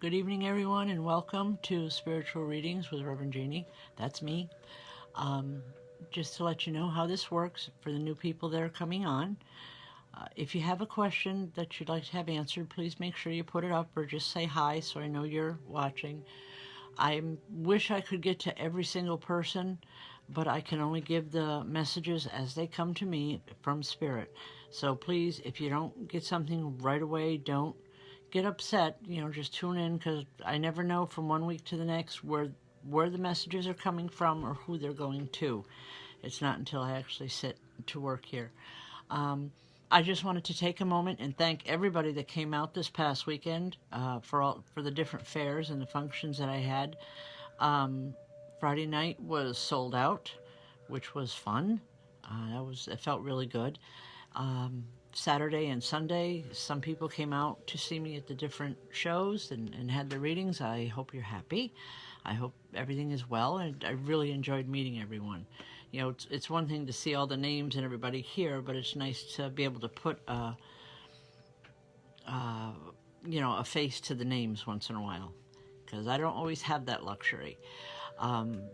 Good evening, everyone, and welcome to Spiritual Readings with Rev Jeanne. That's me. Just to let you know how this works for the new people that are coming on. If you have a question that you'd like to have answered, please make sure you put it up or just say hi so I know you're watching. I wish I could get to every single person, but I can only give the messages as they come to me from Spirit. So please, if you don't get something right away, don't get upset. Just tune in, because I never know from one week to the next where the messages are coming from or who they're going to. It's not until I actually sit to work here. I just wanted to take a moment and thank everybody that came out this past weekend for the different fairs and the functions that I had. Friday night was sold out, which was fun. It felt really good. Saturday and Sunday, some people came out to see me at the different shows and had their readings. I hope you're happy. I hope everything is well, and I really enjoyed meeting everyone. It's one thing to see all the names and everybody here, but it's nice to be able to put a face to the names once in a while, because I don't always have that luxury.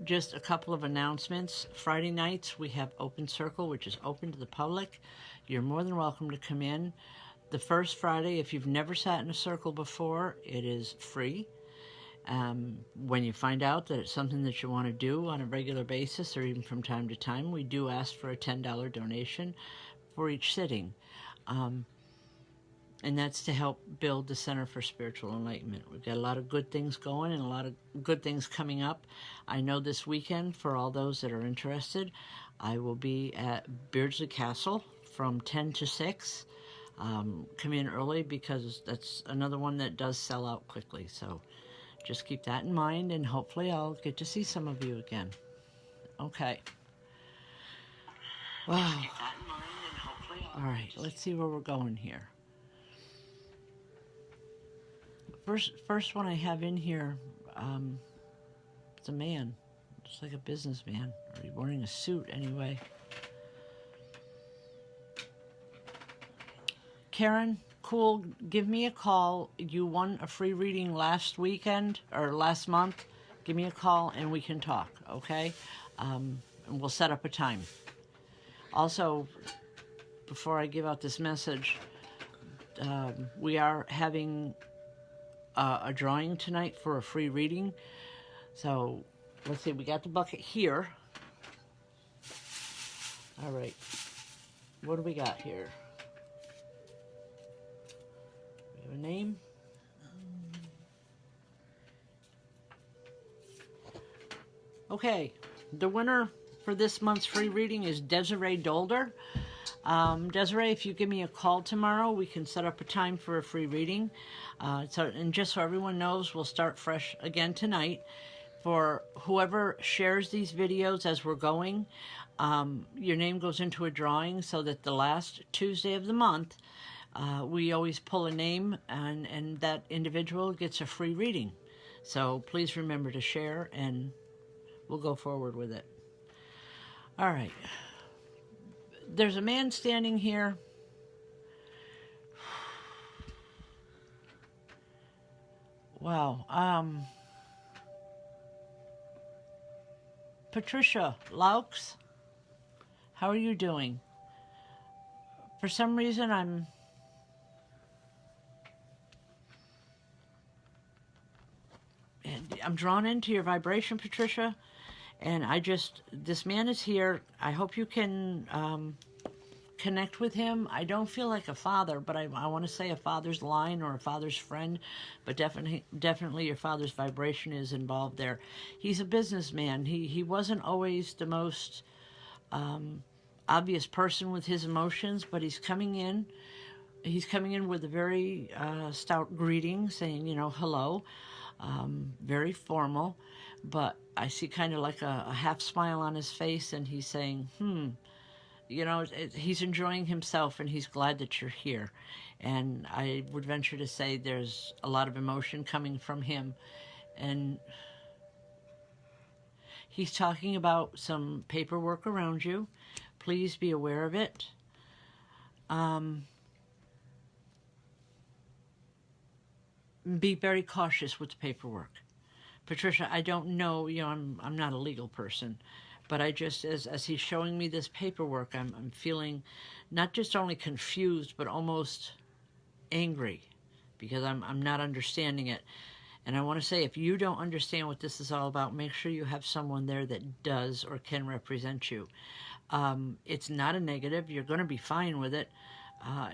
Just a couple of announcements. Friday nights we have Open Circle, which is open to the public. You're more than welcome to come in. The first Friday, if you've never sat in a circle before, it is free. When you find out that it's something that you want to do on a regular basis or even from time to time, we do ask for a $10 donation for each sitting. And that's to help build the Center for Spiritual Enlightenment. We've got a lot of good things going and a lot of good things coming up. I know this weekend, for all those that are interested, I will be at Beardsley Castle from 10 to 6. Come in early, because that's another one that does sell out quickly. So just keep that in mind, and hopefully I'll get to see some of you again. Okay. Wow. All right, let's see where we're going here. First one I have in here, it's a man. It's like a businessman, or he's wearing a suit anyway. Karen, cool, give me a call. You won a free reading last weekend, or last month. Give me a call and we can talk, okay? And we'll set up a time. Also, before I give out this message, we are having a drawing tonight for a free reading. So let's see, we got the bucket here. All right, what do we got here? We have a name. Okay, the winner for this month's free reading is Desiree Dolder. Desiree, if you give me a call tomorrow, we can set up a time for a free reading. And just so everyone knows, we'll start fresh again tonight. For whoever shares these videos as we're going, your name goes into a drawing, so that the last Tuesday of the month, we always pull a name, and that individual gets a free reading. So please remember to share, and we'll go forward with it. All right. There's a man standing here. Wow. Patricia Laux, how are you doing? For some reason, I'm drawn into your vibration, Patricia. And this man is here. I hope you can connect with him. I don't feel like a father, but I want to say a father's line or a father's friend, but definitely your father's vibration is involved there. He's a businessman. He wasn't always the most obvious person with his emotions, but he's coming in. He's coming in with a very stout greeting, saying, hello, very formal. But I see kind of like a half smile on his face, and he's saying, he's enjoying himself, and he's glad that you're here. And I would venture to say there's a lot of emotion coming from him. And he's talking about some paperwork around you. Please be aware of it. be very cautious with the paperwork. Patricia, I don't know, I'm not a legal person, but I just, as he's showing me this paperwork, I'm feeling not just only confused, but almost angry because I'm not understanding it. And I want to say, if you don't understand what this is all about, make sure you have someone there that does or can represent you. It's not a negative. You're going to be fine with it.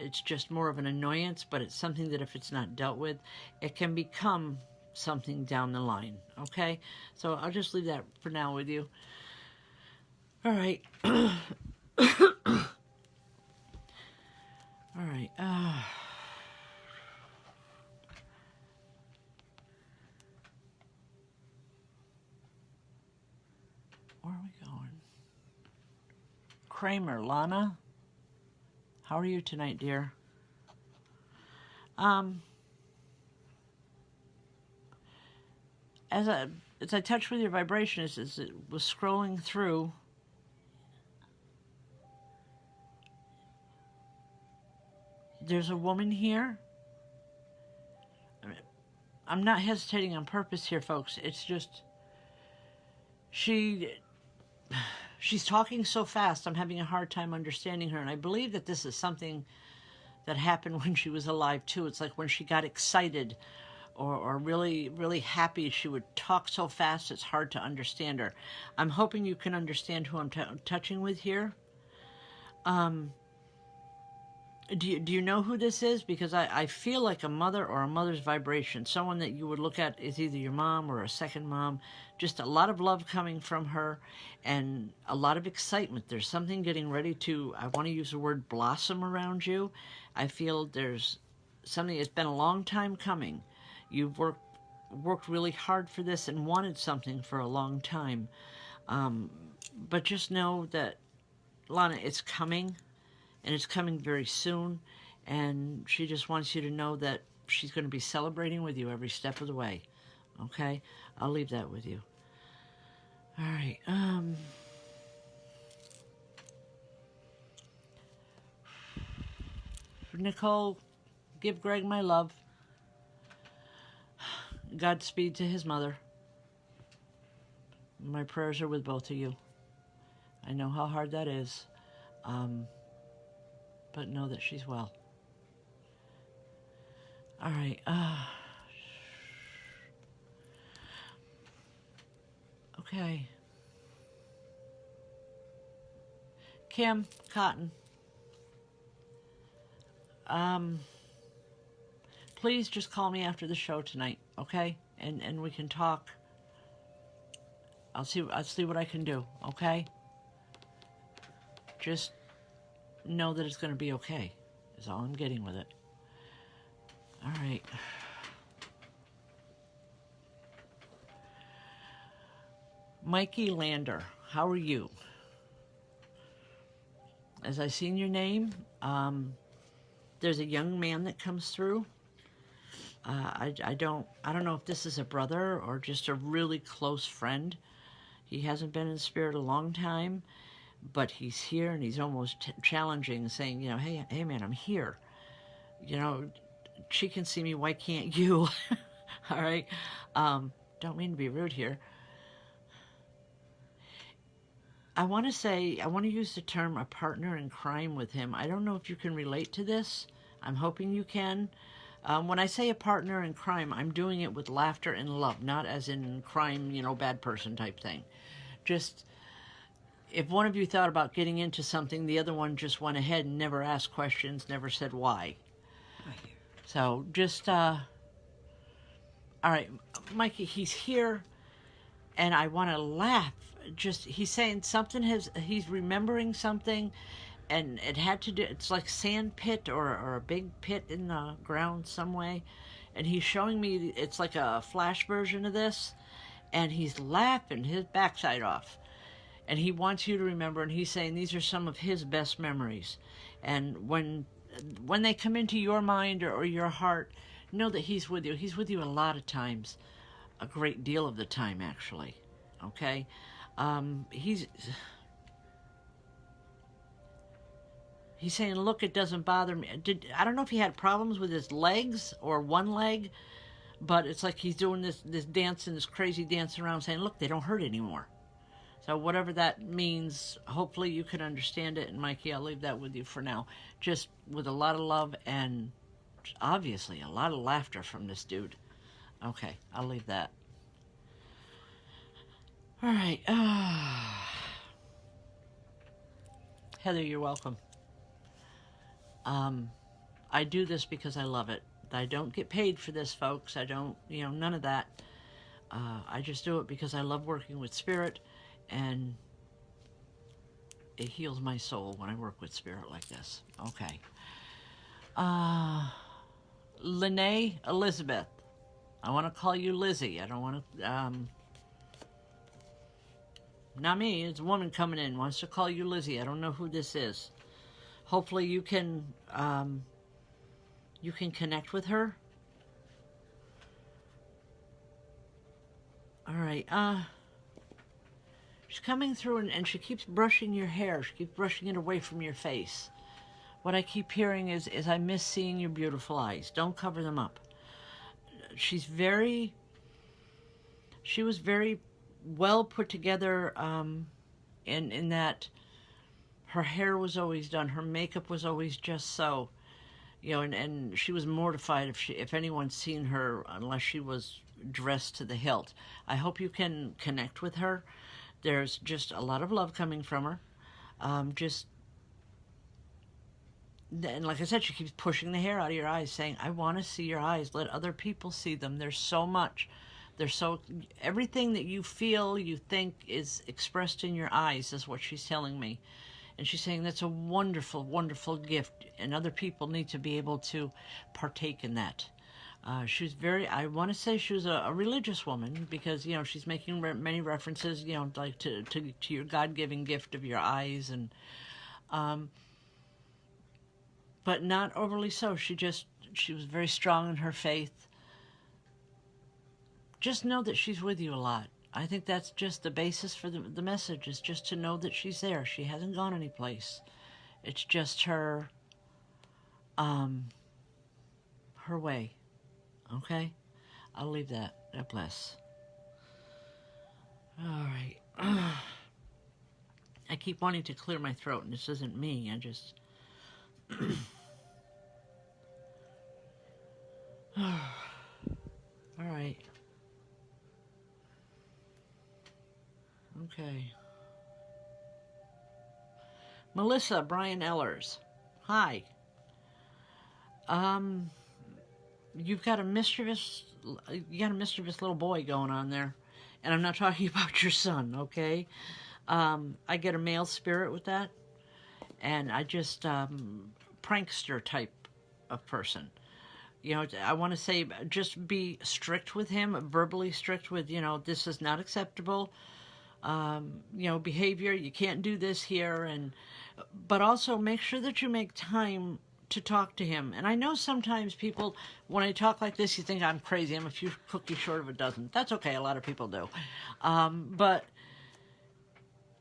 It's just more of an annoyance, but it's something that if it's not dealt with, it can become something down the line. Okay? So I'll just leave that for now with you. All right. All right. Where are we going? Kramer, Lana, how are you tonight, dear? As I touched with your vibration, as it was scrolling through, there's a woman here. I'm not hesitating on purpose here, folks. It's just she's talking so fast, I'm having a hard time understanding her. And I believe that this is something that happened when she was alive, too. It's like when she got excited or really, really happy, she would talk so fast it's hard to understand her. I'm hoping you can understand who I'm touching with here. Do you know who this is? Because I feel like a mother or a mother's vibration. Someone that you would look at is either your mom or a second mom. Just a lot of love coming from her and a lot of excitement. There's something getting ready to, I want to use the word blossom around you. I feel there's something that's been a long time coming. You've worked really hard for this and wanted something for a long time. But just know that, Lana, it's coming. And it's coming very soon, and she just wants you to know that she's going to be celebrating with you every step of the way. Okay? I'll leave that with you. All right. Nicole, give Greg my love. Godspeed to his mother. My prayers are with both of you. I know how hard that is. But know that she's well. All right. Okay. Kim, Cotton. Please just call me after the show tonight, okay? And we can talk. I'll see what I can do, okay? Just know that it's going to be okay, is all I'm getting with it. All right. Mikey Lander, how are you? As I seen your name, there's a young man that comes through. I don't know if this is a brother or just a really close friend. He hasn't been in spirit a long time. But he's here, and he's almost challenging, saying, hey, man, I'm here. She can see me. Why can't you? All right. Don't mean to be rude here. I want to use the term a partner in crime with him. I don't know if you can relate to this. I'm hoping you can. When I say a partner in crime, I'm doing it with laughter and love, not as in crime, bad person type thing. Just, if one of you thought about getting into something, the other one just went ahead and never asked questions, never said why. So just, all right, Mikey, he's here, and I want to laugh. Just, he's saying he's remembering something, and it had to do, it's like sand pit or a big pit in the ground some way, and he's showing me, it's like a flash version of this, and he's laughing his backside off. And he wants you to remember, and he's saying these are some of his best memories. And when they come into your mind or your heart, know that he's with you. He's with you a lot of times, a great deal of the time, actually. Okay? He's saying, look, it doesn't bother me. I don't know if he had problems with his legs or one leg, but it's like he's doing this dancing, this crazy dance around saying, look, they don't hurt anymore. So whatever that means, hopefully you can understand it. And Mikey, I'll leave that with you for now. Just with a lot of love and obviously a lot of laughter from this dude. Okay, I'll leave that. All right. Heather, you're welcome. I do this because I love it. I don't get paid for this, folks. I don't, none of that. I just do it because I love working with spirit, and it heals my soul when I work with spirit like this. Okay. Lene Elizabeth. I want to call you Lizzie. I don't want to, not me. It's a woman coming in, wants to call you Lizzie. I don't know who this is. Hopefully you can connect with her. All right. She's coming through and she keeps brushing your hair. She keeps brushing it away from your face. What I keep hearing is I miss seeing your beautiful eyes. Don't cover them up. She was very well put together in that her hair was always done. Her makeup was always just so. And she was mortified if anyone's seen her unless she was dressed to the hilt. I hope you can connect with her. There's just a lot of love coming from her. And like I said, she keeps pushing the hair out of your eyes, saying, I want to see your eyes. Let other people see them. There's so much. Everything that you feel, you think is expressed in your eyes is what she's telling me. And she's saying that's a wonderful, wonderful gift, and other people need to be able to partake in that. I want to say she was a religious woman because, she's making many references, like to your God-given gift of your eyes, and but not overly so. She was very strong in her faith. Just know that she's with you a lot. I think that's just the basis for the message, is just to know that she's there. She hasn't gone anyplace. It's just her way. Okay? I'll leave that. God bless. All right. I keep wanting to clear my throat, and this isn't me. I just... All right. Okay. Melissa Brian Ellers. Hi. You got a mischievous little boy going on there. And I'm not talking about your son, okay? I get a male spirit with that. And I just, prankster type of person. I want to say, just be strict with him, verbally strict with, this is not acceptable. Behavior, you can't do this here, but also make sure that you make time to talk to him. And I know sometimes people, when I talk like this, you think I'm crazy. I'm a few cookies short of a dozen. That's okay, a lot of people do. But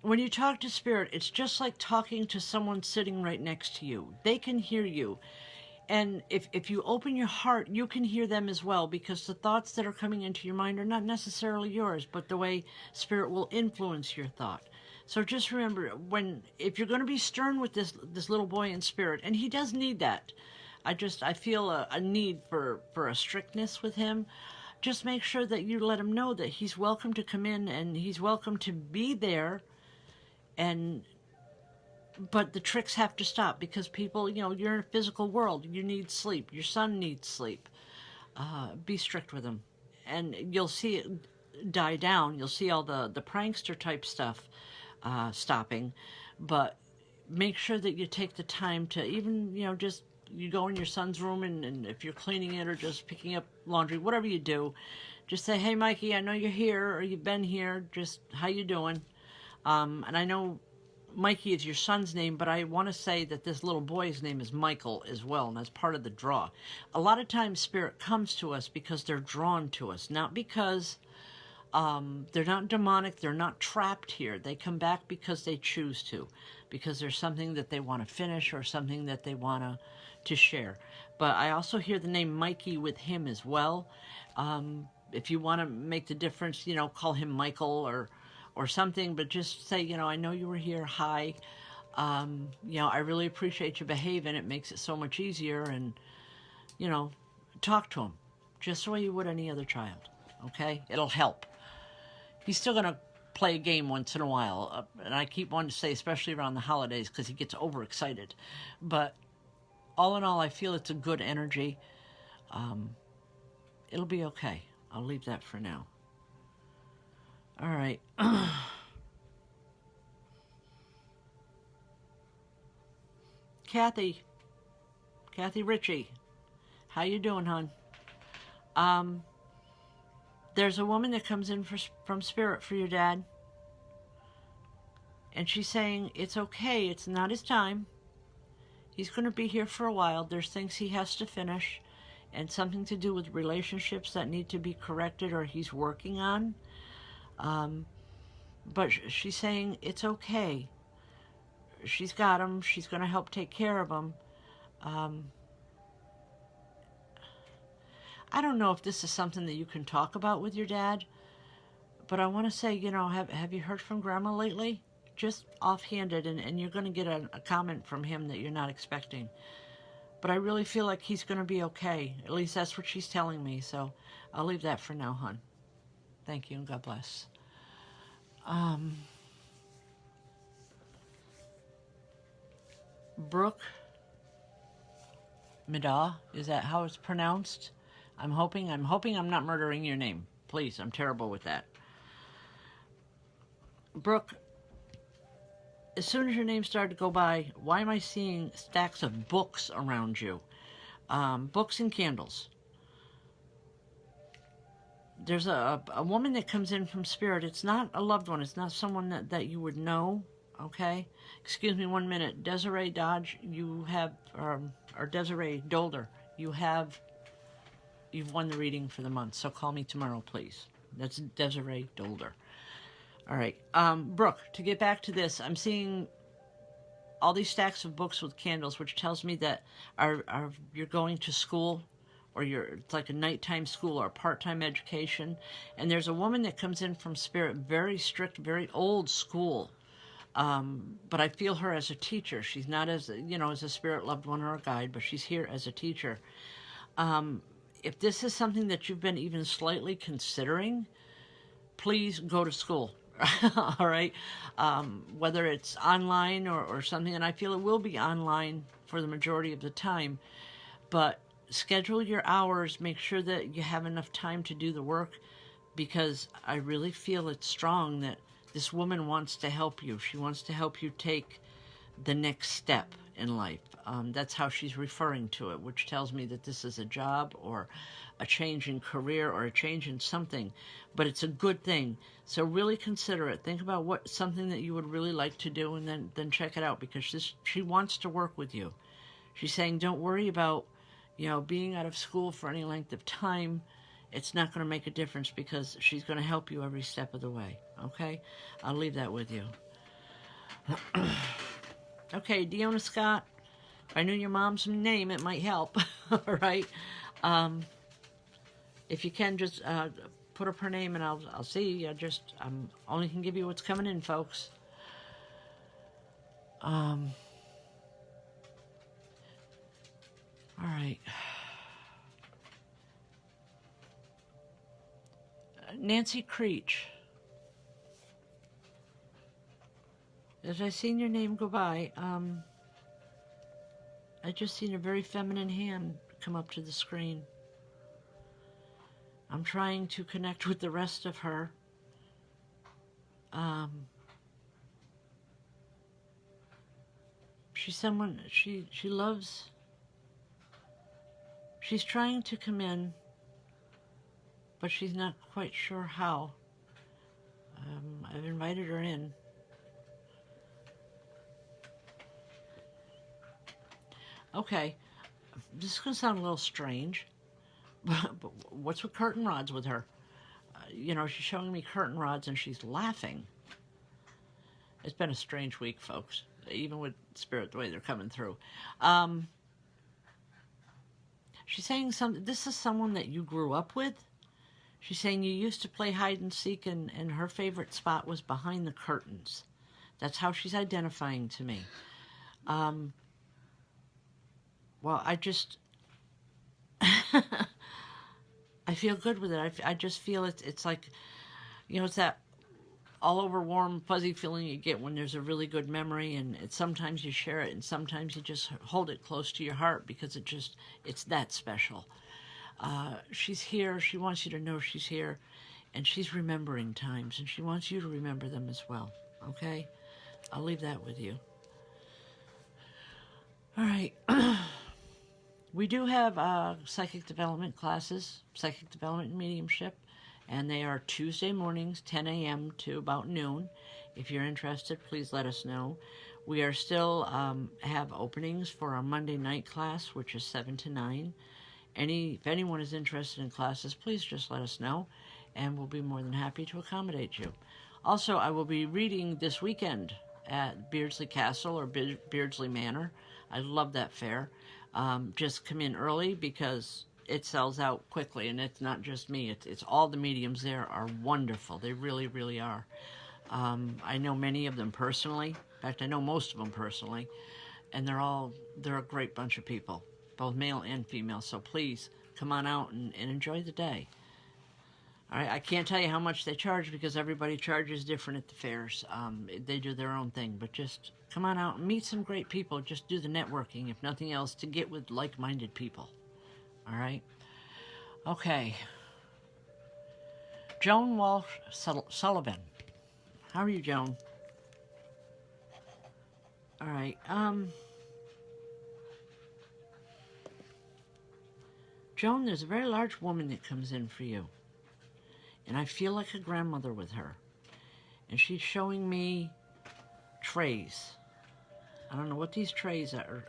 when you talk to spirit, it's just like talking to someone sitting right next to you. They can hear you. And if you open your heart, you can hear them as well, because the thoughts that are coming into your mind are not necessarily yours, but the way spirit will influence your thought. So just remember, if you're going to be stern with this little boy in spirit, and he does need that, I feel a need for a strictness with him. Just make sure that you let him know that he's welcome to come in and he's welcome to be there, but the tricks have to stop, because people, you're in a physical world. You need sleep. Your son needs sleep. Be strict with him. And you'll see it die down. You'll see all the prankster type stuff stopping. But make sure that you take the time to even, just you go in your son's room, and if you're cleaning it or just picking up laundry, whatever you do, just say, hey, Mikey, I know you're here, or you've been here. Just how you doing? And I know Mikey is your son's name, but I want to say that this little boy's name is Michael as well, and that's part of the draw. A lot of times spirit comes to us because they're drawn to us, not because they're not demonic, they're not trapped here. They come back because they choose to, because there's something that they want to finish or something that they want to share. But I also hear the name Mikey with him as well. If you want to make the difference, call him Michael or something, but just say, I know you were here. Hi. I really appreciate you behaving. It makes it so much easier. And, talk to him just the way you would any other child. Okay? It'll help. He's still going to play a game once in a while. And I keep wanting to say, especially around the holidays, because he gets overexcited. But all in all, I feel it's a good energy. It'll be okay. I'll leave that for now. All right. Kathy Ritchie, how you doing, hon? There's a woman that comes in from Spirit for your dad. And she's saying, it's okay, it's not his time. He's going to be here for a while. There's things he has to finish. And something to do with relationships that need to be corrected or he's working on. But she's saying, it's okay. She's got him. She's going to help take care of him. I don't know if this is something that you can talk about with your dad, but I want to say, have you heard from Grandma lately? Just offhanded, and you're going to get a comment from him that you're not expecting. But I really feel like he's going to be okay. At least that's what she's telling me, so I'll leave that for now, hon. Thank you, and God bless. Brooke Midah, is that how it's pronounced? I'm hoping I'm not murdering your name. Please, I'm terrible with that. Brooke, as soon as your name started to go by, why am I seeing stacks of books around you? Books and candles. There's a woman that comes in from Spirit. It's not a loved one. It's not someone that you would know. Okay? Excuse me 1 minute. Desiree Dodge, you have, or Desiree Dolder, you've won the reading for the month, so call me tomorrow, please. That's Desiree Dolder. All right. Brooke, to get back to this, I'm seeing all these stacks of books with candles, which tells me that you're going to school, or it's like a nighttime school or a part-time education. And there's a woman that comes in from Spirit, very strict, very old school. But I feel her as a teacher. She's not as a spirit loved one or a guide, but she's here as a teacher. If this is something that you've been even slightly considering, please go to school. All right. Whether it's online or something, and I feel it will be online for the majority of the time, but schedule your hours, make sure that you have enough time to do the work, because I really feel it's strong that this woman wants to help you. She wants to help you take the next step in life. That's how she's referring to it, which tells me that this is a job or a change in career or a change in something, but it's a good thing. So really consider it. Think about something that you would really like to do, and then check it out, because she wants to work with you. She's saying, don't worry about, being out of school for any length of time. It's not going to make a difference, because she's going to help you every step of the way. Okay? I'll leave that with you. Okay, Deanna Scott. If I knew your mom's name, it might help. All right? If you can, just put up her name, and I'll see. I'm only can give you what's coming in, folks. All right. Nancy Creech. As I seen your name go by, I just seen a very feminine hand come up to the screen. I'm trying to connect with the rest of her. She's someone, she loves, she's trying to come in, but she's not quite sure how. I've invited her in. Okay, this is going to sound a little strange, but what's with curtain rods with her? She's showing me curtain rods and she's laughing. It's been a strange week, folks, even with Spirit, the way they're coming through. She's saying this is someone that you grew up with. She's saying you used to play hide and seek, and her favorite spot was behind the curtains. That's how she's identifying to me. Well, I just... I feel good with it. I just feel it's like, it's that all over warm, fuzzy feeling you get when there's a really good memory, and sometimes you share it, and sometimes you just hold it close to your heart because it's that special. She's here. She wants you to know she's here, and she's remembering times, and she wants you to remember them as well. Okay? I'll leave that with you. All right. We do have psychic development classes, psychic development and mediumship, and they are Tuesday mornings, 10 a.m. to about noon. If you're interested, please let us know. We are still have openings for our Monday night class, which is 7 to 9. If anyone is interested in classes, please just let us know, and we'll be more than happy to accommodate you. Also, I will be reading this weekend at Beardsley Castle or Beardsley Manor. I love that fair. Just come in early because it sells out quickly, and it's not just me. It's all the mediums there are wonderful. They really, really are. I know many of them personally. In fact, I know most of them personally, and they're a great bunch of people, both male and female. So please come on out and enjoy the day. All right, I can't tell you how much they charge because everybody charges different at the fairs. They do their own thing, but just come on out and meet some great people. Just do the networking, if nothing else, to get with like-minded people. All right? Okay. Joan Walsh Sullivan. How are you, Joan? All right. Joan, there's a very large woman that comes in for you. And I feel like a grandmother with her. And she's showing me trays. I don't know what these trays are.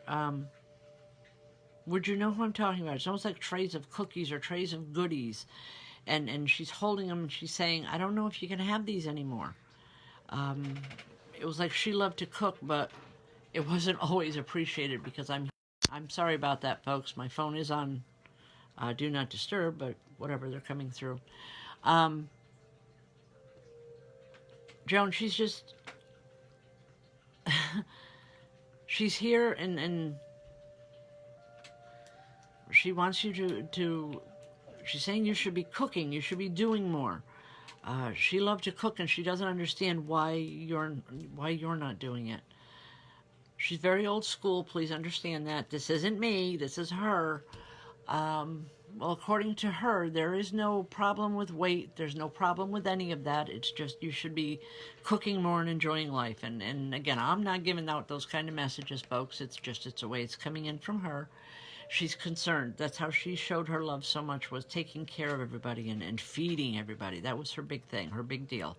Would you know who I'm talking about? It's almost like trays of cookies or trays of goodies. And she's holding them and she's saying, I don't know if you can have these anymore. It was like she loved to cook, but it wasn't always appreciated because I'm sorry about that, folks. My phone is on Do Not Disturb, but whatever, they're coming through. Joan, she's just... she's here and she wants you to... She's saying you should be cooking, you should be doing more. She loved to cook and she doesn't understand why you're not doing it. She's very old school, please understand that. This isn't me, this is her. Well, according to her, there is no problem with weight. There's no problem with any of that. It's just you should be cooking more and enjoying life. And again, I'm not giving out those kind of messages, folks. It's a way it's coming in from her. She's concerned. That's how she showed her love so much, was taking care of everybody and feeding everybody. That was her big thing, her big deal.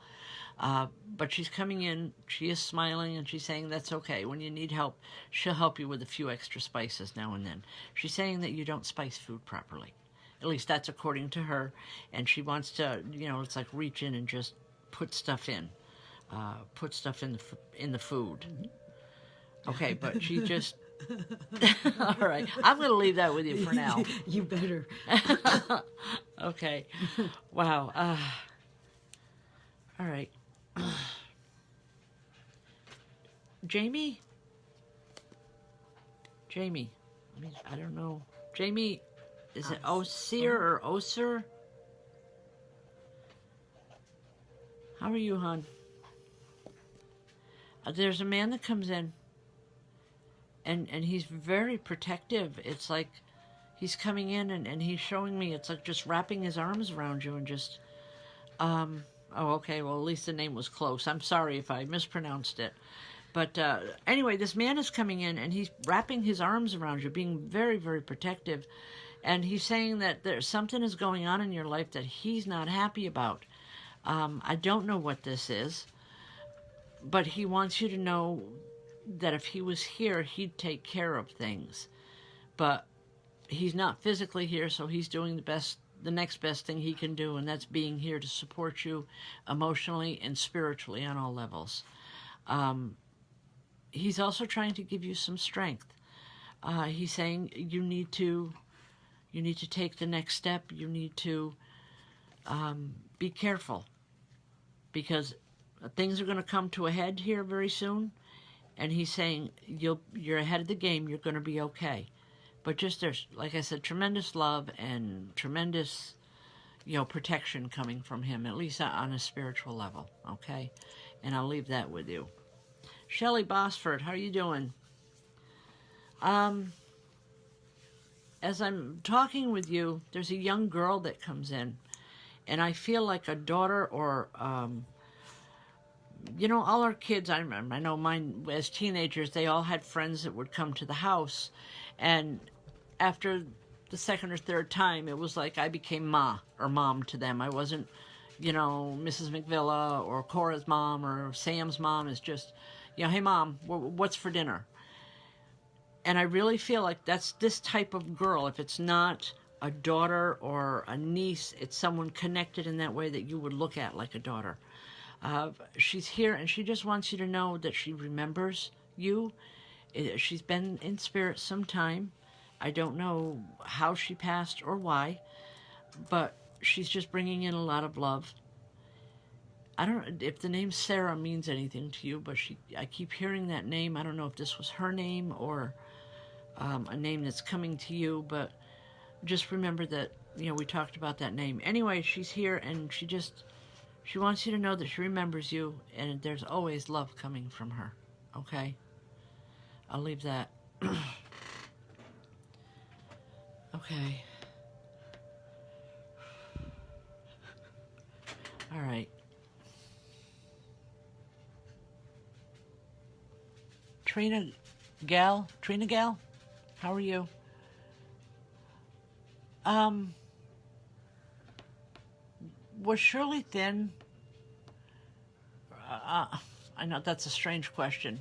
But she's coming in, she is smiling, and she's saying that's okay. When you need help, she'll help you with a few extra spices now and then. She's saying that you don't spice food properly. At least that's according to her. And she wants to, it's like reach in and just put stuff in. Put stuff in the food. Okay, but she just... All right, I'm going to leave that with you for now. You better. Okay. Wow. All right. Jamie? I don't know. Jamie, is it Osir or Oser? How are you, hon? There's a man that comes in, and he's very protective. It's like he's coming in, and he's showing me, it's like just wrapping his arms around you and just... Oh, okay, well, at least the name was close. I'm sorry if I mispronounced it. But anyway, this man is coming in, and he's wrapping his arms around you, being very, very protective. And he's saying that there's something is going on in your life that he's not happy about. I don't know what this is, but he wants you to know that if he was here, he'd take care of things. But he's not physically here, so he's doing the next best thing he can do, and that's being here to support you emotionally and spiritually on all levels. He's also trying to give you some strength. He's saying you need to You need to take the next step. You need to be careful, because things are going to come to a head here very soon. And he's saying you're ahead of the game. You're going to be okay. But just there's, like I said, tremendous love and tremendous, protection coming from him, at least on a spiritual level. Okay, and I'll leave that with you. Shelley Bosford, how are you doing? As I'm talking with you, there's a young girl that comes in, and I feel like a daughter or, all our kids, I remember, I know mine as teenagers, they all had friends that would come to the house, and after the second or third time, it was like I became Ma or Mom to them. I wasn't, Mrs. McVilla or Cora's mom or Sam's mom. Is just, hey, Mom, what's for dinner? And I really feel like that's this type of girl. If it's not a daughter or a niece, it's someone connected in that way that you would look at like a daughter. She's here, and she just wants you to know that she remembers you. She's been in spirit some time. I don't know how she passed or why, but she's just bringing in a lot of love. I don't know if the name Sarah means anything to you, but I keep hearing that name. I don't know if this was her name or a name that's coming to you, but just remember that, we talked about that name. Anyway, she's here, and she wants you to know that she remembers you, and there's always love coming from her, okay? I'll leave that. Okay. All right. Trina Gal, how are you? Was Shirley thin? I know that's a strange question,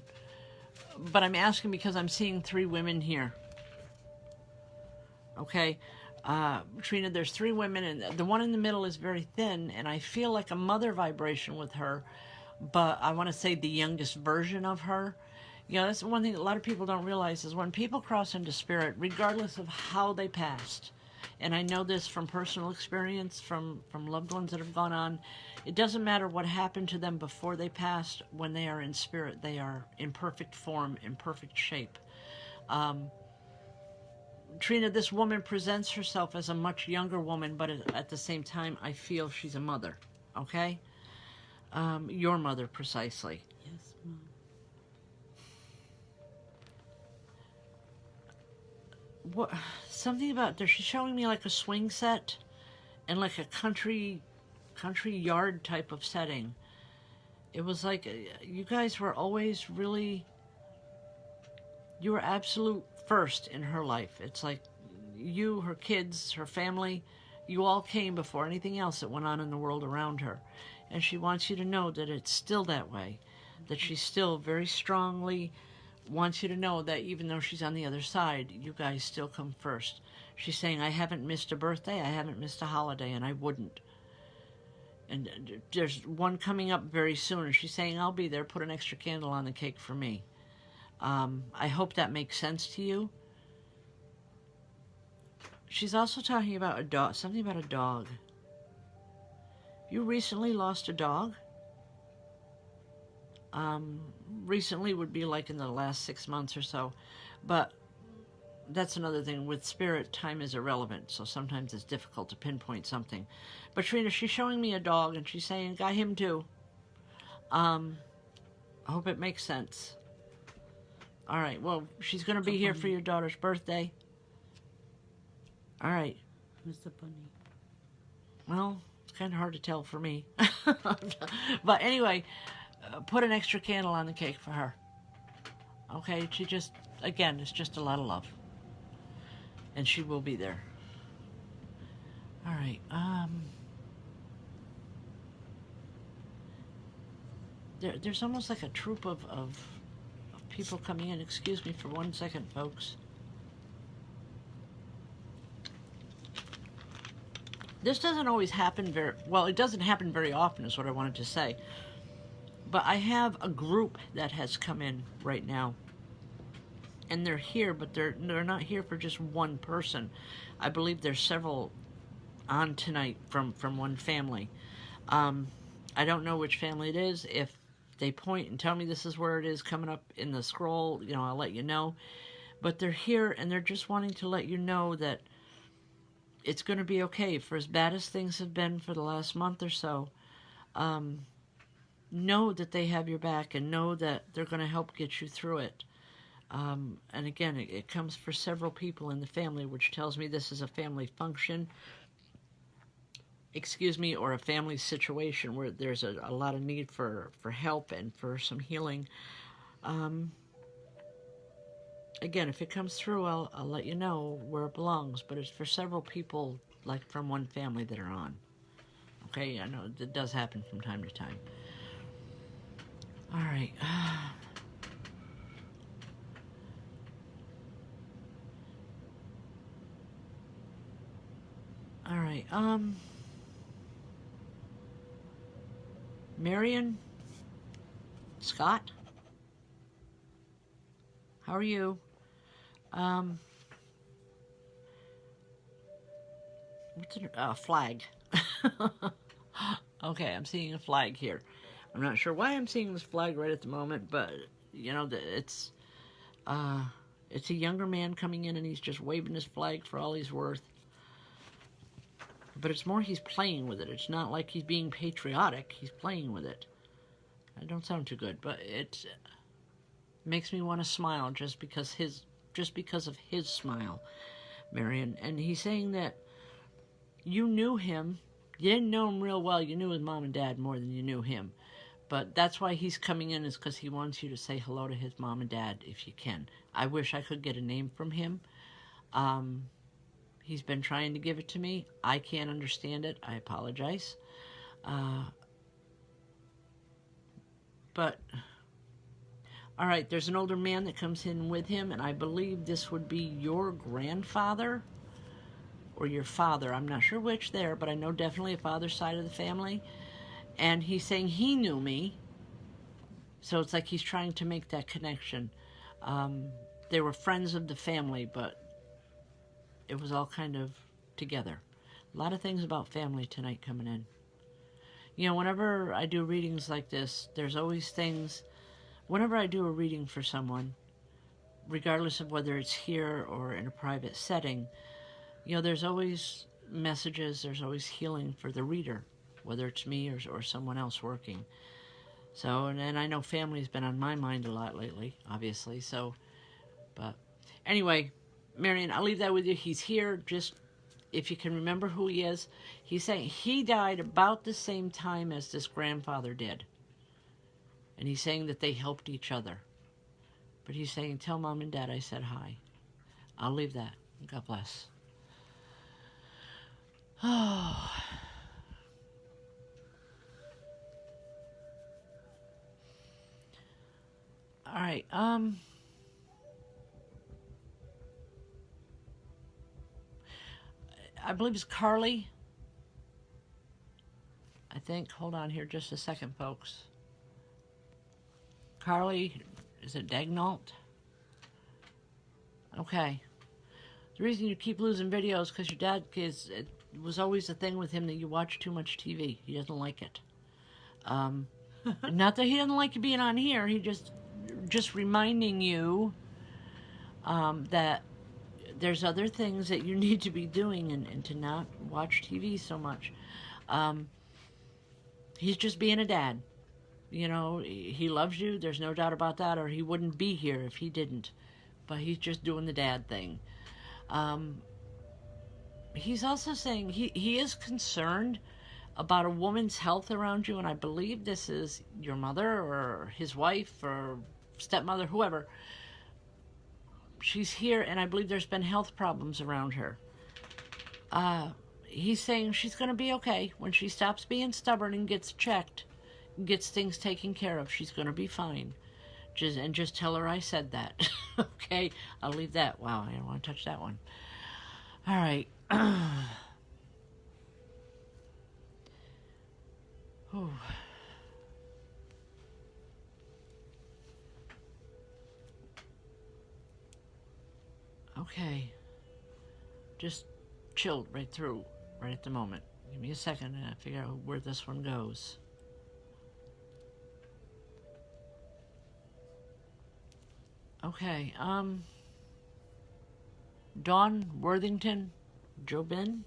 but I'm asking because I'm seeing 3 women here. Okay, Trina, there's 3 women, and the one in the middle is very thin, and I feel like a mother vibration with her, but I want to say the youngest version of her. That's one thing a lot of people don't realize is when people cross into spirit, regardless of how they passed, and I know this from personal experience, from loved ones that have gone on, it doesn't matter what happened to them before they passed. When they are in spirit, they are in perfect form, in perfect shape. Trina, this woman presents herself as a much younger woman, but at the same time, I feel she's a mother, okay? Your mother, precisely. Yes, Mom. What? Something about, she's showing me like a swing set and like a country yard type of setting. It was like you guys were always really, you were absolute first in her life. It's like you, her kids, her family, you all came before anything else that went on in the world around her. And she wants you to know that it's still that way, that she still very strongly wants you to know that even though she's on the other side, you guys still come first. She's saying, I haven't missed a birthday, I haven't missed a holiday, and I wouldn't. And there's one coming up very soon, and she's saying, I'll be there, put an extra candle on the cake for me. I hope that makes sense to you. She's also talking about a dog, something about a dog. You recently lost a dog? Recently would be like in the last 6 months or so. But that's another thing. With spirit, time is irrelevant, so sometimes it's difficult to pinpoint something. But Trina, she's showing me a dog, and she's saying, got him too. I hope it makes sense. All right, well, she's going to be here for your daughter's birthday. All right. Mr. Bunny. Well, it's kind of hard to tell for me. But anyway, put an extra candle on the cake for her. Okay, she just, again, it's just a lot of love. And she will be there. All right, there's almost like a troop of people coming in. Excuse me for 1 second, folks. This doesn't always happen it doesn't happen very often is what I wanted to say. But I have a group that has come in right now. and they're here, but they're not here for just one person. I believe there's several on tonight from one family. I don't know which family it is. If they point and tell me this is where it is coming up in the scroll, I'll let you know. But they're here, and they're just wanting to let you know that it's going to be okay. For as bad as things have been for the last month or so, know that they have your back, and know that they're going to help get you through it. And again, it comes for several people in the family, which tells me this is a family function, or a family situation where there's a lot of need for help and for some healing. Again, if it comes through, I'll let you know where it belongs, but it's for several people, like from one family that are on. Okay, I know it does happen from time to time. All right. All right. Marion Scott, how are you? What's it? Flag. Okay, I'm seeing a flag here. I'm not sure why I'm seeing this flag right at the moment, but it's a younger man coming in, and he's just waving his flag for all he's worth. But it's more he's playing with it. It's not like he's being patriotic. He's playing with it. I don't sound too good, but it makes me want to smile just because of his smile, Marion. And he's saying that you knew him. You didn't know him real well. You knew his mom and dad more than you knew him. But that's why he's coming in, is because he wants you to say hello to his mom and dad if you can. I wish I could get a name from him. He's been trying to give it to me. I can't understand it. I apologize. But, all right, there's an older man that comes in with him, and I believe this would be your grandfather or your father. I'm not sure which there, but I know definitely a father's side of the family. And he's saying he knew me. So it's like he's trying to make that connection. They were friends of the family, but it was all kind of together. A lot of things about family tonight coming in. Whenever I do readings like this, there's always things. Whenever I do a reading for someone, regardless of whether it's here or in a private setting, there's always messages, there's always healing for the reader, whether it's me or someone else working. So, and I know family's been on my mind a lot lately, obviously. So, but anyway, Marion, I'll leave that with you. He's here, just if you can remember who he is. He's saying he died about the same time as this grandfather did. And he's saying that they helped each other. But he's saying, tell mom and dad I said hi. I'll leave that. God bless. Oh. All right. I believe it's Carly. I think. Hold on here just a second, folks. Carly, is it Dagnalt? Okay. The reason you keep losing videos is because your dad it was always the thing with him that you watch too much TV. He doesn't like it. Not that he doesn't like you being on here. He just reminding you that there's other things that you need to be doing and to not watch TV so much. He's just being a dad. He loves you. There's no doubt about that, or he wouldn't be here if he didn't. But he's just doing the dad thing. He's also saying he is concerned about a woman's health around you, and I believe this is your mother or his wife or stepmother, whoever. She's here, and I believe there's been health problems around her. He's saying she's going to be okay when she stops being stubborn and gets checked, gets things taken care of. She's going to be fine. Just tell her I said that. Okay, I'll leave that. Wow, I don't want to touch that one. All right. Whew. Okay. Just chilled right through, right at the moment. Give me a second and I figure out where this one goes. Okay, Dawn Worthington, Jobin.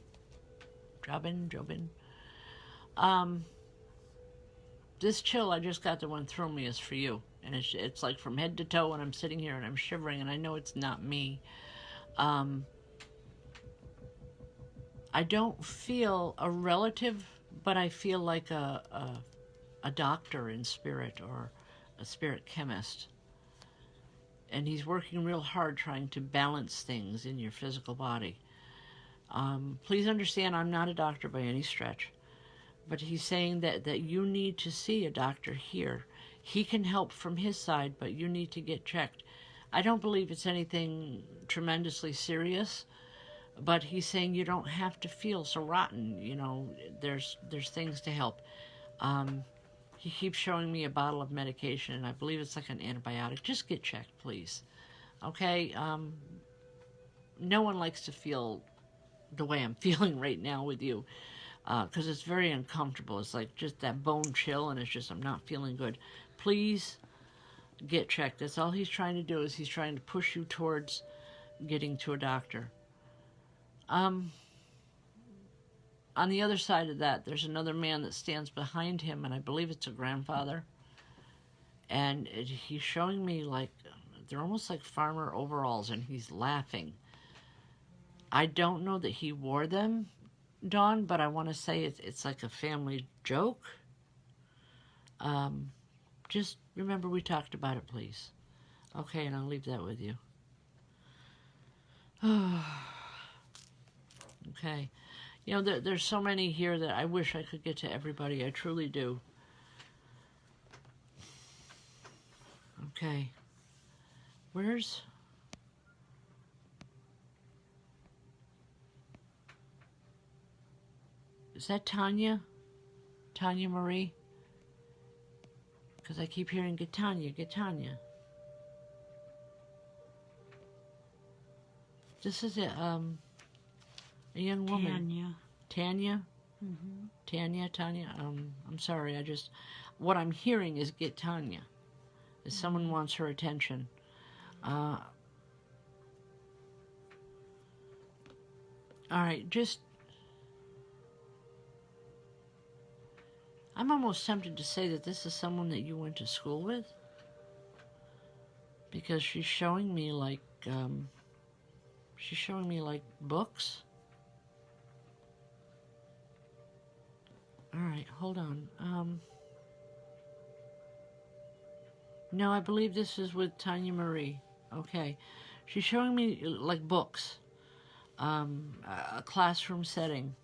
This chill I just got the one through me is for you. And it's like from head to toe, and I'm sitting here and I'm shivering, and I know it's not me. I don't feel a relative, but I feel like a doctor in spirit, or a spirit chemist. And he's working real hard trying to balance things in your physical body. Please understand, I'm not a doctor by any stretch, but he's saying that you need to see a doctor here. He can help from his side, but you need to get checked. I don't believe it's anything tremendously serious, but he's saying you don't have to feel so rotten. You know, there's things to help. He keeps showing me a bottle of medication, and I believe it's like an antibiotic. Just get checked, please. Okay? No one likes to feel the way I'm feeling right now with you, because it's very uncomfortable. It's like just that bone chill, and it's just, I'm not feeling good. Please get checked. That's all he's trying to do, is he's trying to push you towards getting to a doctor. On the other side of that, there's another man that stands behind him, and I believe it's a grandfather. And he's showing me like, they're almost like farmer overalls, and he's laughing. I don't know that he wore them, Dawn, but I want to say it's like a family joke. Just remember we talked about it, please. Okay, and I'll leave that with you. Okay. You know, there's so many here that I wish I could get to everybody. I truly do. Okay. Where's... Is that Tanya? Tanya Marie? Because I keep hearing, get Tanya, get Tanya. This is a young woman. Tanya. Tanya? Mm-hmm. Tanya. I'm sorry, what I'm hearing is get Tanya. If someone wants her attention. All right, I'm almost tempted to say that this is someone that you went to school with, because she's showing me like books. All right, hold on. No, I believe this is with Tanya Marie. Okay, she's showing me like books, a classroom setting.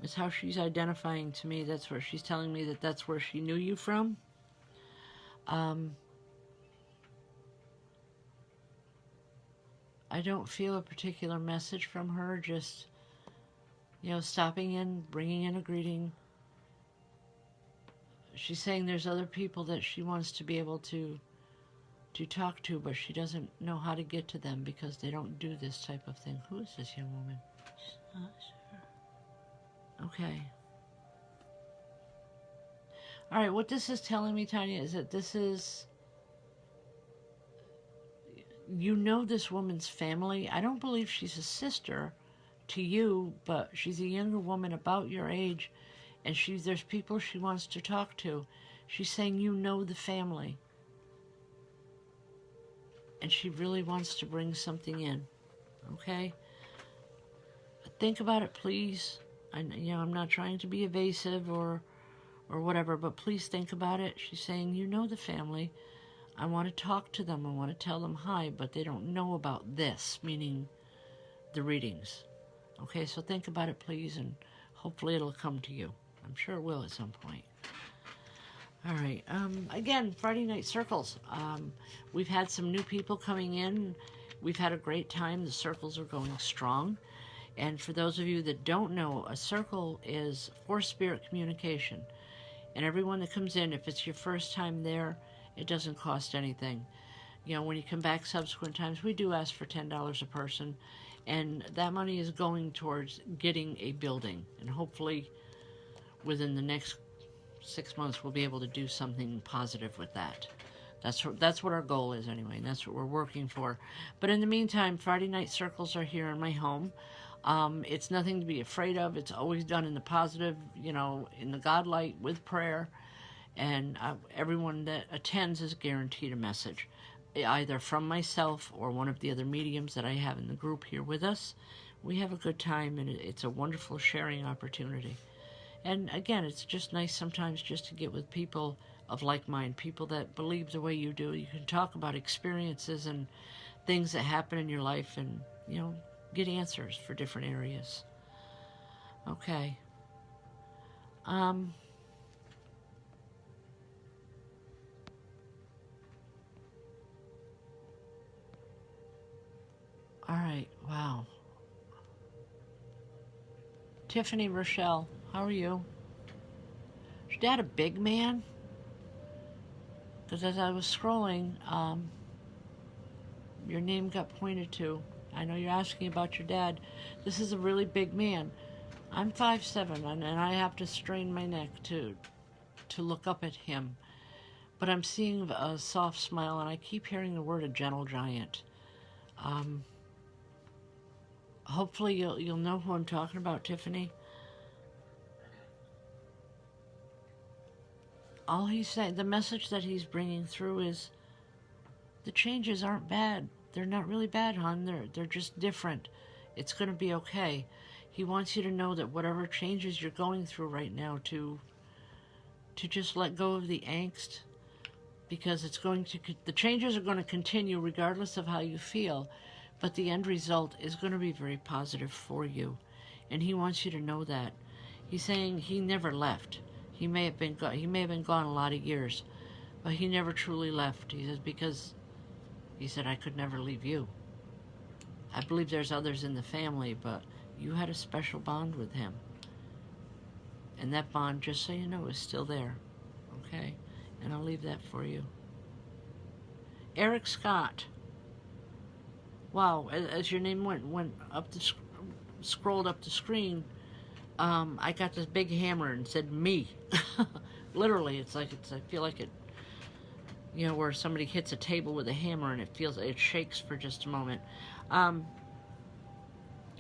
It's how she's identifying to me. That's where she's telling me that's where she knew you from. I don't feel a particular message from her, just, you know, stopping in, bringing in a greeting. She's saying there's other people that she wants to be able to talk to, but she doesn't know how to get to them because they don't do this type of thing. Who is this young woman? Not sure. Okay. All right, what this is telling me, Tanya, is that this is... You know this woman's family. I don't believe she's a sister to you, but she's a younger woman about your age, and there's people she wants to talk to. She's saying you know the family. And she really wants to bring something in. Okay? Think about it, please. I'm not trying to be evasive or whatever, but please think about it. She's saying, you know the family. I want to talk to them. I want to tell them hi, but they don't know about this, meaning the readings. Okay, so think about it, please, and hopefully it'll come to you. I'm sure it will at some point. All right. Again, Friday night circles. We've had some new people coming in. We've had a great time. The circles are going strong. And for those of you that don't know, a circle is for spirit communication. And everyone that comes in, if it's your first time there, it doesn't cost anything. when you come back subsequent times, we do ask for $10 a person, and that money is going towards getting a building, and hopefully within the next 6 months we'll be able to do something positive with that. That's what our goal is anyway, and that's what we're working for. But in the meantime, Friday night circles are here in my home. It's nothing to be afraid of. It's always done in the positive, in the God light with prayer. And everyone that attends is guaranteed a message, either from myself or one of the other mediums that I have in the group here with us. We have a good time, and it's a wonderful sharing opportunity. And again, it's just nice sometimes just to get with people of like mind, people that believe the way you do. You can talk about experiences and things that happen in your life, and get answers for different areas. Okay. All right. Wow. Tiffany Rochelle, how are you? Is your dad a big man? Because as I was scrolling, your name got pointed to. I know you're asking about your dad. This is a really big man. I'm 5'7", and I have to strain my neck to look up at him. But I'm seeing a soft smile, and I keep hearing the word a gentle giant. Hopefully you'll know who I'm talking about, Tiffany. All he's saying, the message that he's bringing through is the changes aren't bad. They're not really bad, hon. They're just different. It's going to be okay. He wants you to know that whatever changes you're going through right now, to just let go of the angst, because the changes are going to continue regardless of how you feel, but the end result is going to be very positive for you, and he wants you to know that. He's saying he never left. He may have been gone a lot of years, but he never truly left. He says, because he said, I could never leave you. I believe there's others in the family, but you had a special bond with him. And that bond, just so you know, is still there. Okay? And I'll leave that for you. Eric Scott. Wow, as your name went up scrolled up the screen, I got this big hammer and said me. Literally, I feel like it, where somebody hits a table with a hammer and it shakes for just a moment.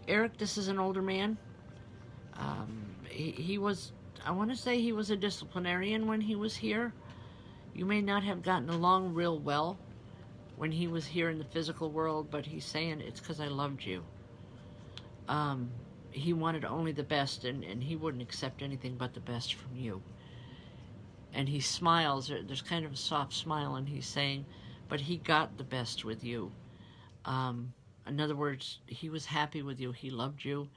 Eric, this is an older man. He was, I want to say he was a disciplinarian when he was here. You may not have gotten along real well when he was here in the physical world, but he's saying it's because I loved you. He wanted only the best, and he wouldn't accept anything but the best from you. And he smiles. There's kind of a soft smile, and he's saying, but he got the best with you. In other words, he was happy with you. He loved you.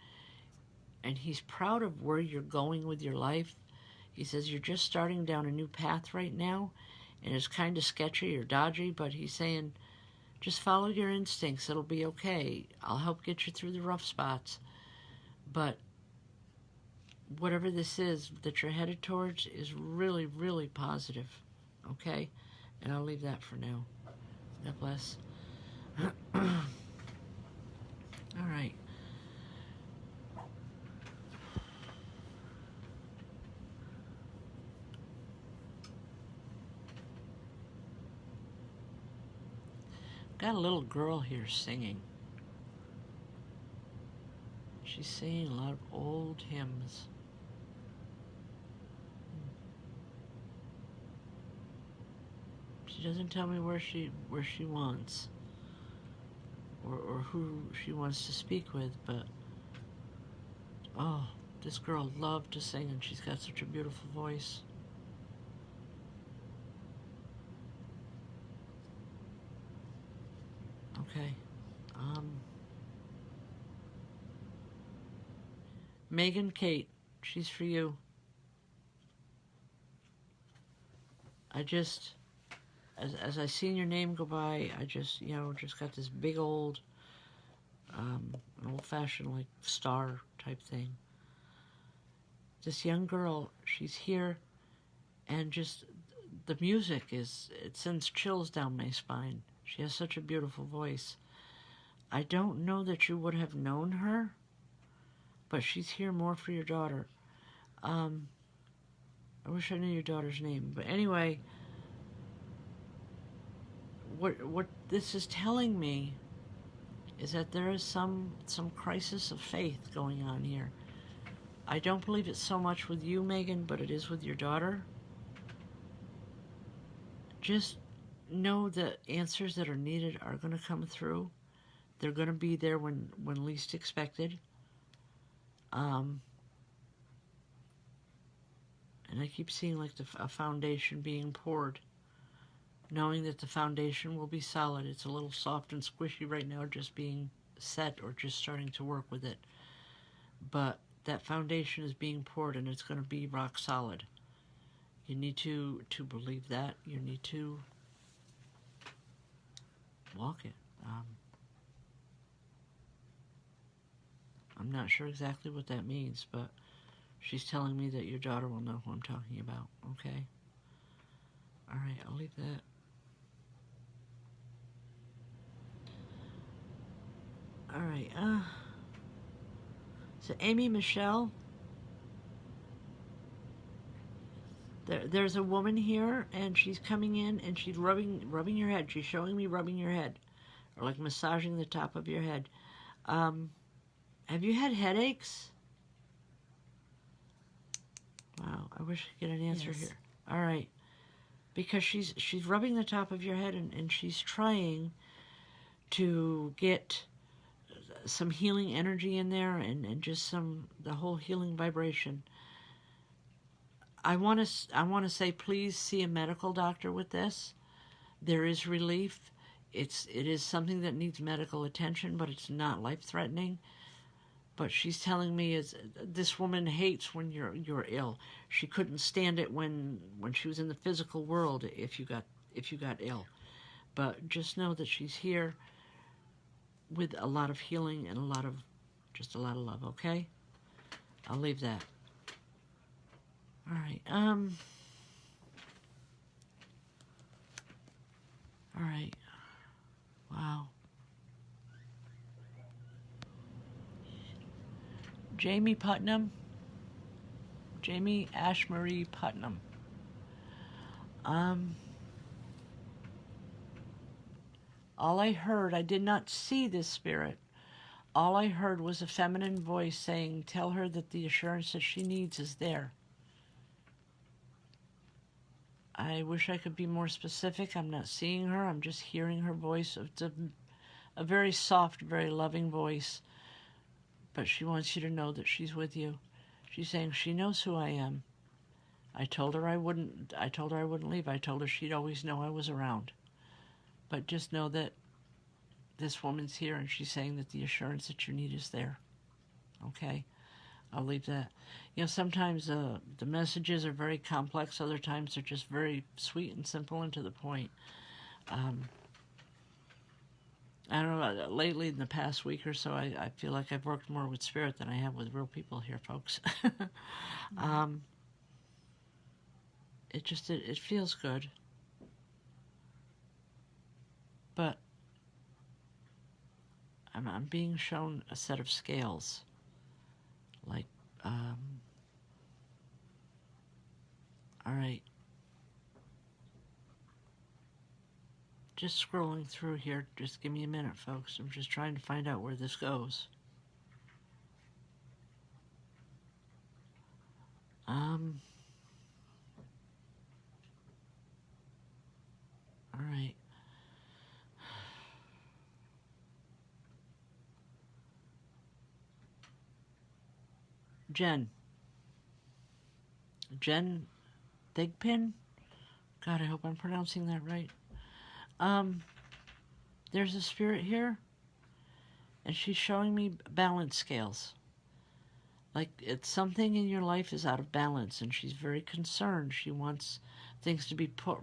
And he's proud of where you're going with your life. He says you're just starting down a new path right now, and it's kind of sketchy or dodgy, but he's saying, just follow your instincts. It'll be okay. I'll help get you through the rough spots. But whatever this is that you're headed towards is really, really positive. Okay? And I'll leave that for now. God bless. All right. Got a little girl here singing. She's singing a lot of old hymns. She doesn't tell me where she wants or who she wants to speak with, but oh, this girl loved to sing, and she's got such a beautiful voice. Okay. Megan Kate, she's for you. I just, as I seen your name go by, I just, just got this big old, an old-fashioned, like, star type thing. This young girl, she's here, and just the music it sends chills down my spine. She has such a beautiful voice. I don't know that you would have known her, but she's here more for your daughter. I wish I knew your daughter's name. But anyway, what this is telling me is that there is some crisis of faith going on here. I don't believe it's so much with you, Megan, but it is with your daughter. Just know that answers that are needed are going to come through. They're going to be there when least expected. And I keep seeing like a foundation being poured, knowing that the foundation will be solid. It's a little soft and squishy right now, just being set or just starting to work with it. But that foundation is being poured, and it's going to be rock solid. You need to believe that. You need to walk it. I'm not sure exactly what that means, but she's telling me that your daughter will know who I'm talking about, okay? All right, I'll leave that. All right, so Amy Michelle, there's a woman here, and she's coming in, and she's rubbing your head. She's showing me rubbing your head, or like massaging the top of your head. Have you had headaches? Wow, I wish I could get an answer here. All right, because she's rubbing the top of your head, and she's trying to get some healing energy in there, and just the whole healing vibration. I want to say, please see a medical doctor with this. There is relief. It is something that needs medical attention, but it's not life-threatening. But she's telling me is this woman hates when you're ill. She couldn't stand it when she was in the physical world if you got ill. But just know that she's here with a lot of healing and a lot of love, okay? I'll leave that. All right. All right. Wow. Jamie Ashmarie Putnam. All I heard, I did not see this spirit. All I heard was a feminine voice saying, tell her that the assurance that she needs is there. I wish I could be more specific. I'm not seeing her. I'm just hearing her voice. It's a very soft, very loving voice. But she wants you to know that she's with you. She's saying she knows who I am. I told her I wouldn't leave. I told her she'd always know I was around. But just know that this woman's here, and she's saying that the assurance that you need is there. Okay? I'll leave that. You know, sometimes the messages are very complex. Other times they're just very sweet and simple and to the point. I don't know, lately in the past week or so, I feel like I've worked more with spirit than I have with real people here, folks. It feels good. But I'm being shown a set of scales. Like, all right. Just scrolling through here. Just give me a minute, folks. I'm just trying to find out where this goes. All right. Jeanne Thigpen? God, I hope I'm pronouncing that right. There's a spirit here, and she's showing me balance scales. Like it's something in your life is out of balance, and she's very concerned. She wants things to be put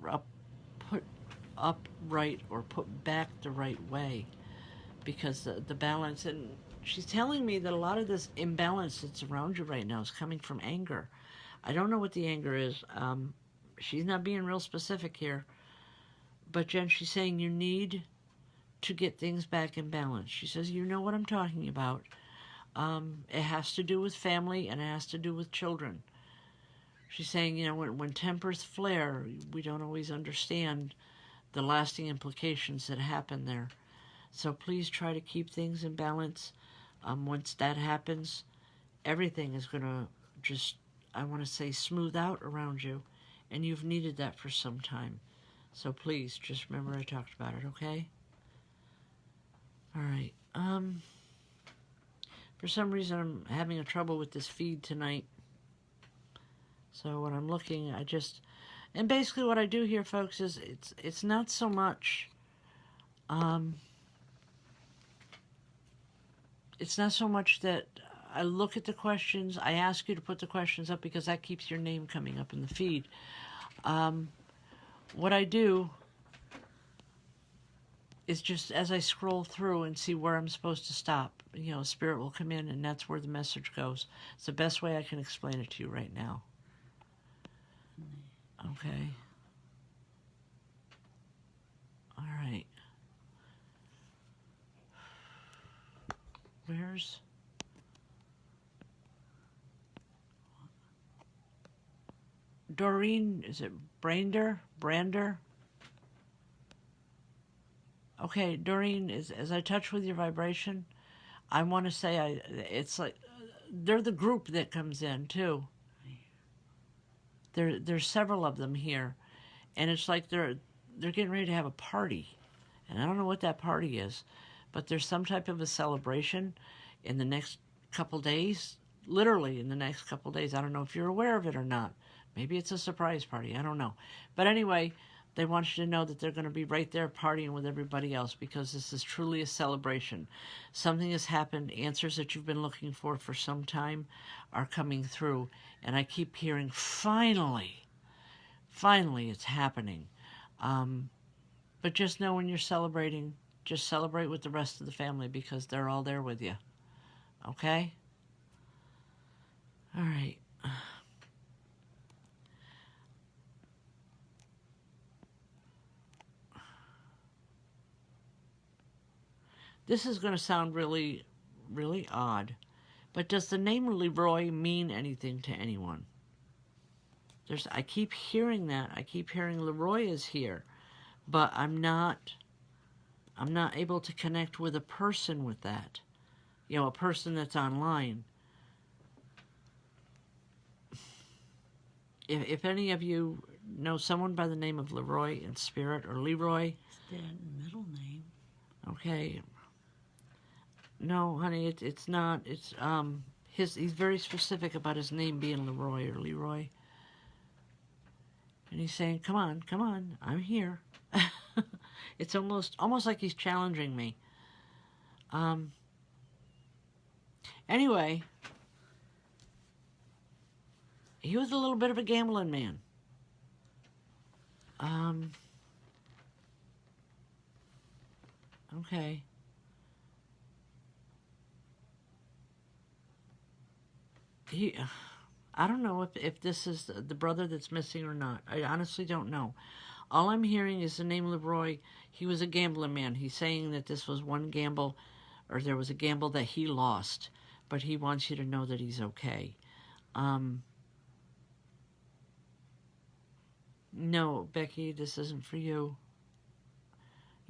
up right or put back the right way, because the balance, and she's telling me that a lot of this imbalance that's around you right now is coming from anger. I don't know what the anger is. She's not being real specific here. But Jen, she's saying you need to get things back in balance. She says, you know what I'm talking about. It has to do with family and it has to do with children. She's saying, when tempers flare, we don't always understand the lasting implications that happen there. So please try to keep things in balance. Once that happens, everything is going to just, I want to say, smooth out around you. And you've needed that for some time. So please, just remember I talked about it, okay? All right. For some reason, I'm having a trouble with this feed tonight. So when I'm looking, and basically what I do here, folks, is it's not so much, it's not so much that I look at the questions. I ask you to put the questions up because that keeps your name coming up in the feed. What I do is just as I scroll through and see where I'm supposed to stop, Spirit will come in and that's where the message goes. It's the best way I can explain it to you right now. Okay. All right. Where's... Doreen, is it Brander? Okay, Doreen, as I touch with your vibration, I want to say it's like they're the group that comes in too. There's several of them here, and it's like they're getting ready to have a party, and I don't know what that party is, but there's some type of a celebration in the next couple days, literally in the next couple days. I don't know if you're aware of it or not. Maybe it's a surprise party. I don't know. But anyway, they want you to know that they're going to be right there partying with everybody else because this is truly a celebration. Something has happened. Answers that you've been looking for some time are coming through. And I keep hearing, finally it's happening. But just know when you're celebrating, just celebrate with the rest of the family because they're all there with you. Okay? All right. This is going to sound really, really odd, but does the name Leroy mean anything to anyone? I keep hearing that. I keep hearing Leroy is here, but I'm not able to connect with a person with that. A person that's online. If any of you know someone by the name of Leroy in spirit or Leroy. Is that a middle name? Okay. No, honey, it's not. It's he's very specific about his name being Leroy or Leroy. And he's saying, "Come on, I'm here." It's almost like he's challenging me. Anyway, he was a little bit of a gambling man. Okay. I don't know if this is the brother that's missing or not. I honestly don't know. All I'm hearing is the name Leroy. He was a gambling man. He's saying that this was one gamble, or there was a gamble that he lost, but he wants you to know that he's okay. No, Becky, this isn't for you.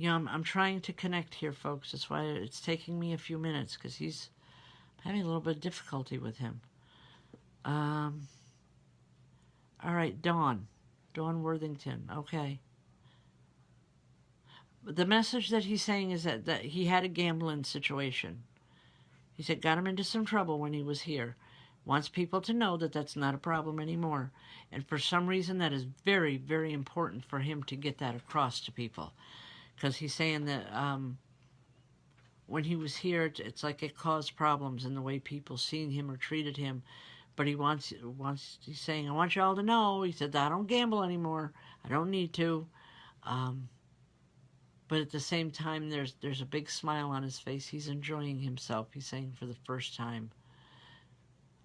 I'm trying to connect here, folks. That's why it's taking me a few minutes, because he's having a little bit of difficulty with him. All right, Dawn Worthington, okay. The message that he's saying is that he had a gambling situation. He said got him into some trouble when he was here. Wants people to know that that's not a problem anymore. And for some reason that is very, very important for him to get that across to people. Because he's saying that when he was here, it's like it caused problems in the way people seen him or treated him. But he's saying, I want you all to know, he said, I don't gamble anymore. I don't need to. But at the same time, there's a big smile on his face. He's enjoying himself, he's saying, for the first time.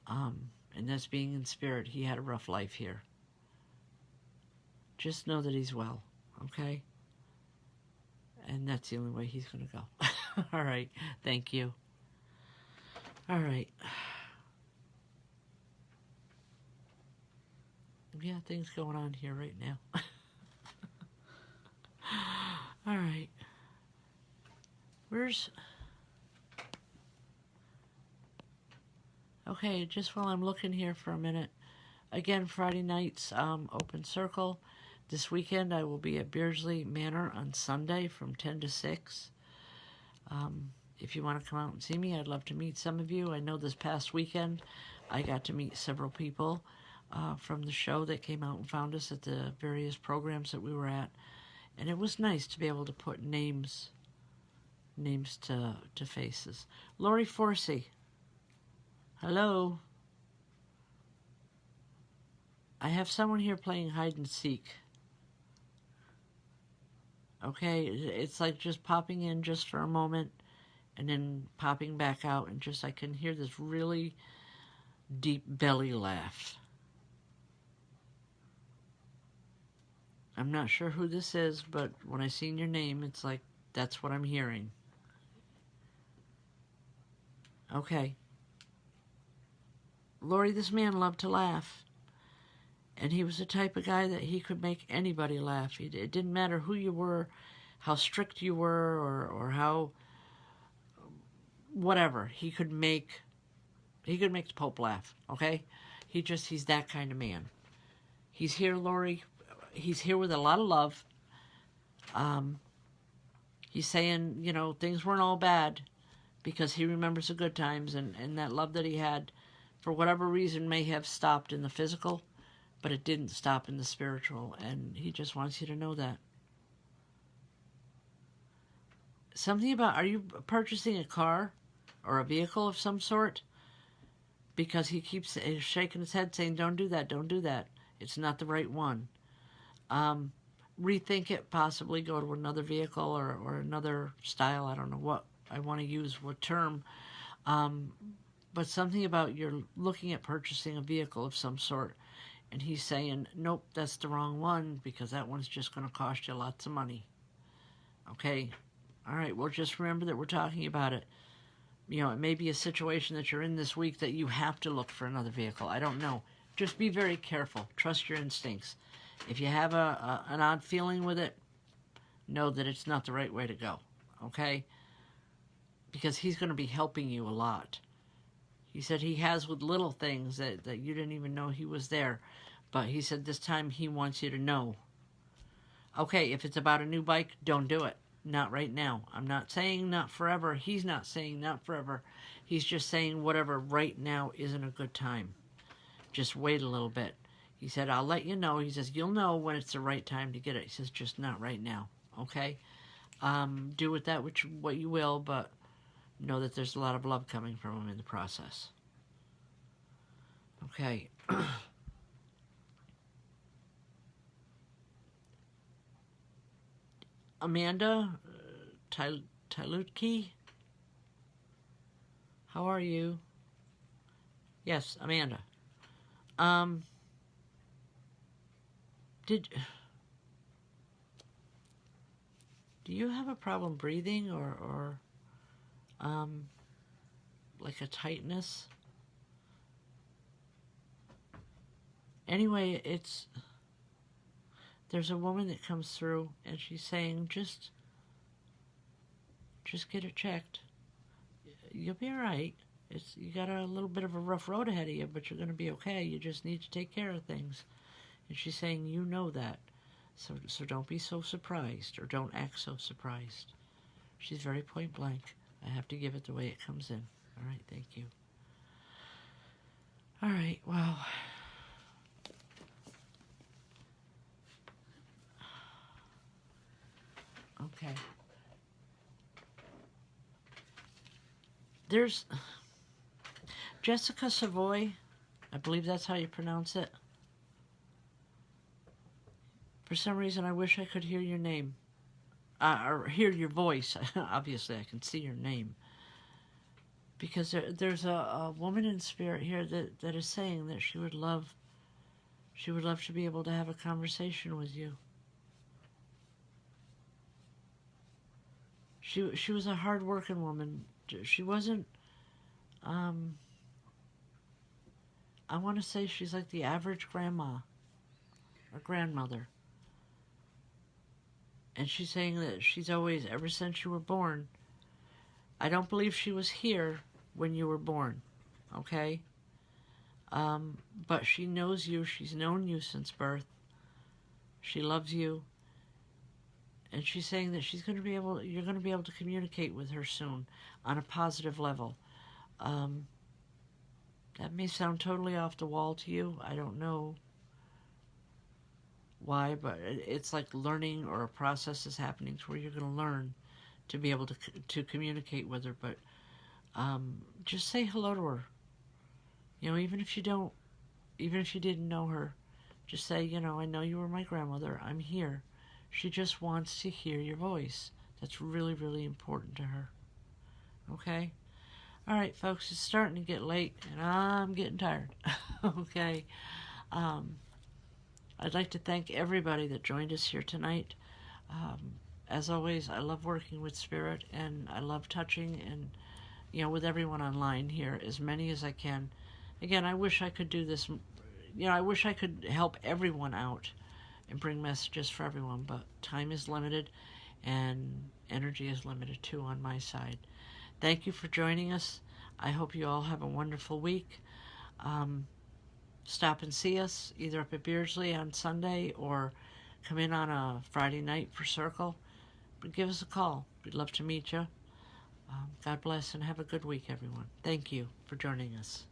And that's being in spirit. He had a rough life here. Just know that he's well, okay? And that's the only way he's going to go. All right. Thank you. All right. Yeah, things going on here right now. All right. Okay, just while I'm looking here for a minute. Again, Friday nights, open circle. This weekend I will be at Beardsley Manor on Sunday from 10 to 6. If you want to come out and see me, I'd love to meet some of you. I know this past weekend I got to meet several people from the show that came out and found us at the various programs that we were at. And it was nice to be able to put names to faces. Lori Forsey. Hello. I have someone here playing hide and seek. Okay, it's like just popping in just for a moment and then popping back out, and just I can hear this really deep belly laugh. I'm not sure who this is, but when I seen your name, it's like that's what I'm hearing. Okay. Lori, this man loved to laugh. And he was the type of guy that he could make anybody laugh. It didn't matter who you were, how strict you were, or how whatever. He could make the Pope laugh, okay? He's that kind of man. He's here, Lori. He's here with a lot of love. He's saying, things weren't all bad because he remembers the good times, and that love that he had, for whatever reason, may have stopped in the physical, but it didn't stop in the spiritual, and he just wants you to know that. Something about, are you purchasing a car or a vehicle of some sort? Because he keeps shaking his head saying, don't do that, don't do that. It's not the right one. Rethink it, possibly go to another vehicle or another style. I don't know what I want to use, what term. But something about you're looking at purchasing a vehicle of some sort. And he's saying, nope, that's the wrong one because that one's just going to cost you lots of money. Okay? All right, well, just remember that we're talking about it. It may be a situation that you're in this week that you have to look for another vehicle. I don't know. Just be very careful. Trust your instincts. If you have an odd feeling with it, know that it's not the right way to go. Okay? Because he's going to be helping you a lot. He said he has with little things that you didn't even know he was there. But he said this time he wants you to know. Okay, if it's about a new bike, don't do it. Not right now. I'm not saying not forever. He's not saying not forever. He's just saying whatever right now isn't a good time. Just wait a little bit. He said, I'll let you know. He says, you'll know when it's the right time to get it. He says, just not right now. Okay? Do with that what you will, but know that there's a lot of love coming from him in the process. Okay. Amanda Tylutki, how are you? Yes, Amanda. Do you have a problem breathing or like a tightness? Anyway, there's a woman that comes through and she's saying, just get it checked. You'll be all right. You got a little bit of a rough road ahead of you, but you're going to be okay. You just need to take care of things. And she's saying, you know that. So don't be so surprised, or don't act so surprised. She's very point blank. I have to give it the way it comes in. All right, thank you. All right, well. Okay. There's Jessica Savoy. I believe that's how you pronounce it. For some reason, I wish I could hear your name. Or hear your voice. Obviously, I can see your name. Because there's a woman in spirit here that is saying that she would love to be able to have a conversation with you. She was a hard-working woman. She wasn't. I want to say she's like the average grandma or grandmother. And she's saying that she's always, ever since you were born. I don't believe she was here when you were born, okay? But she knows you. She's known you since birth. She loves you. And she's saying that you're going to be able to communicate with her soon on a positive level. That may sound totally off the wall to you. I don't know why, but it's like learning, or a process is happening to where you're going to learn to be able to communicate with her. But just say hello to her. Even if you didn't know her, just say, I know you were my grandmother. I'm here. She just wants to hear your voice. That's really, really important to her. Okay? All right, folks, it's starting to get late, and I'm getting tired. Okay? I'd like to thank everybody that joined us here tonight. As always, I love working with Spirit, and I love touching and, with everyone online here, as many as I can. Again, I wish I could do this. I wish I could help everyone out and bring messages for everyone, but time is limited, and energy is limited too on my side. Thank you for joining us. I hope you all have a wonderful week. Stop and see us either up at Beardsley on Sunday or come in on a Friday night for Circle. But give us a call. We'd love to meet you. God bless and have a good week, everyone. Thank you for joining us.